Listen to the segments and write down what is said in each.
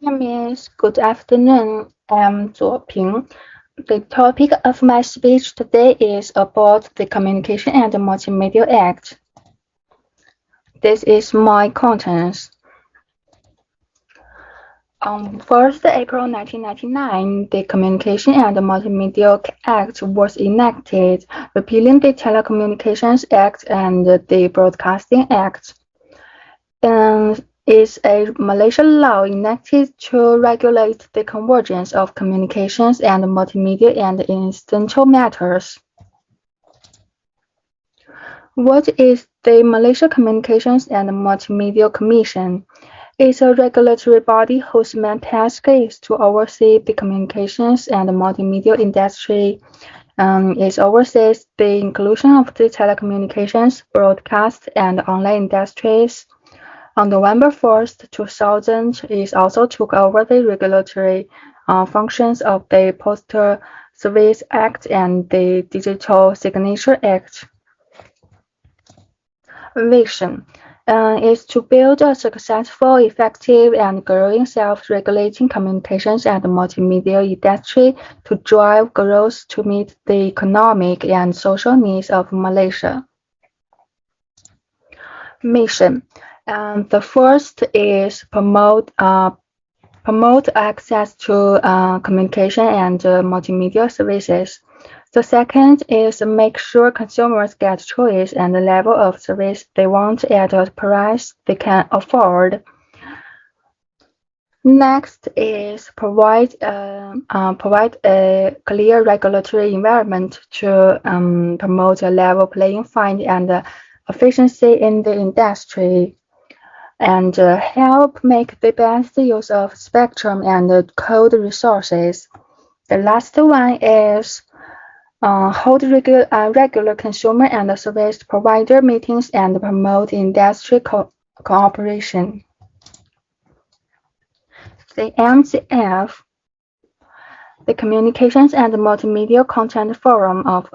Miss, good afternoon. I'm Zuo Ping. The topic of my speech today is about the Communication and Multimedia Act. This is my contents. On 1st April 1999, the Communication and Multimedia Act was enacted, repealing the Telecommunications Act and the Broadcasting Act, and is a Malaysian law enacted to regulate the convergence of communications and multimedia and incidental matters. What is the Malaysia Communications and Multimedia Commission? It's a regulatory body whose main task is to oversee the communications and multimedia industry. It oversees the inclusion of the telecommunications, broadcast, and online industries. On November 1st, 2000, it also took over the regulatory functions of the Postal Service Act and the Digital Signature Act. Vision is to build a successful, effective, and growing self-regulating communications and multimedia industry to drive growth to meet the economic and social needs of Malaysia. Mission. The first is promote access to communication and multimedia services. The second is make sure consumers get choice and the level of service they want at a price they can afford. Next is provide a clear regulatory environment to promote a level playing field and efficiency in the industry, and help make the best use of spectrum and code resources. The last one is hold regular consumer and service provider meetings and promote industry cooperation. The MCF, the Communications and Multimedia Content Forum of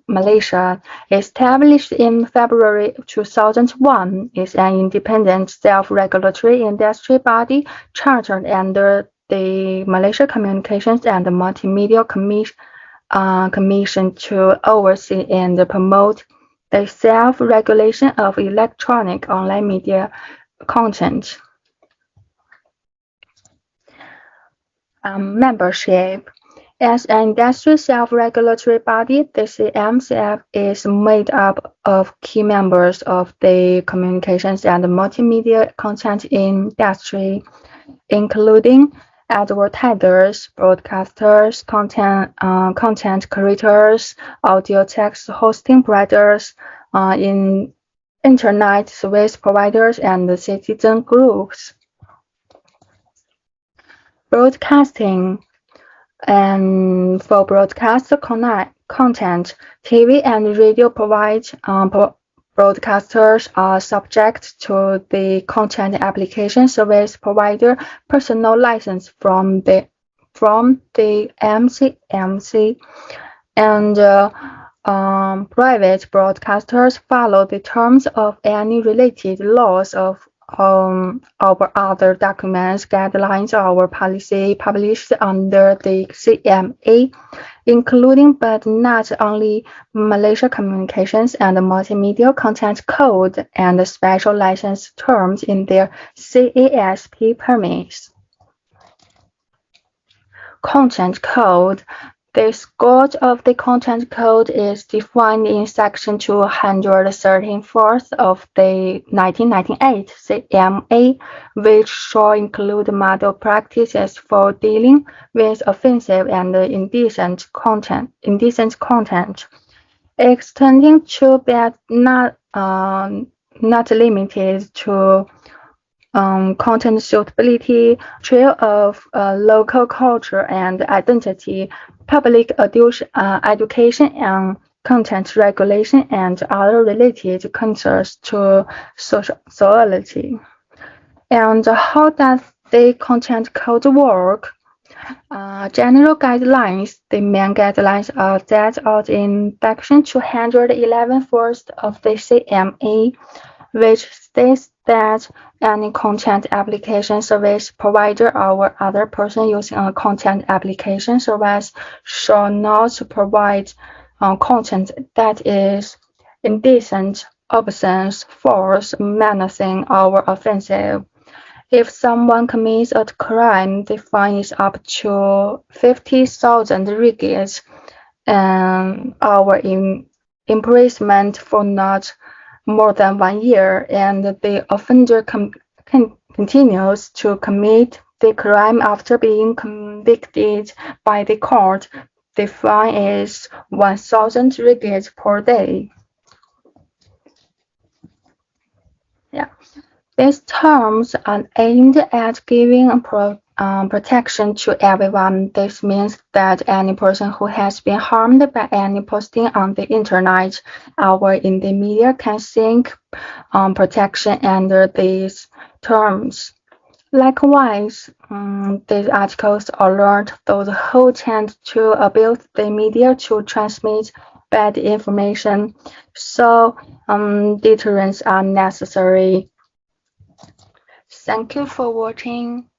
Malaysia, established in February 2001, is an independent self-regulatory industry body chartered under the Malaysia Communications and Multimedia Commission to oversee and promote the self-regulation of electronic online media content. Membership. As an industry self-regulatory body, the CMCF is made up of key members of the communications and multimedia content industry, including advertisers, broadcasters, content creators, audio text hosting providers, internet service providers, and citizen groups. Broadcasting. And for broadcast content, TV and radio broadcasters are subject to the content application service provider personal license from the MCMC, and private broadcasters follow the terms of any related laws of our other documents, guidelines, or policy published under the CMA, including but not only Malaysia Communications and Multimedia Content Code and special license terms in their CASP permits. Content Code. The scope of the Content Code is defined in Section 234 of the 1998 CMA, which shall include model practices for dealing with offensive and indecent content, extending to but not limited to content suitability, trail of local culture and identity, public education and content regulation, and other related concerns to sociality. And how does the content code work? General guidelines. The main guidelines are set out in Section 211 first of the CMA, which states that any content application service provider or other person using a content application service shall not provide content that is indecent, obscene, false, menacing, or offensive. If someone commits a crime, the fine is up to 50,000 ringgit or imprisonment for not more than 1 year, and the offender continues to commit the crime after being convicted by the court, the fine is 1,000 ringgit per day. Yeah. These terms are aimed at giving protection to everyone. This means that any person who has been harmed by any posting on the internet or in the media can seek protection under these terms. Likewise, these articles alert those who tend to abuse the media to transmit bad information, so deterrents are necessary. Thank you for watching.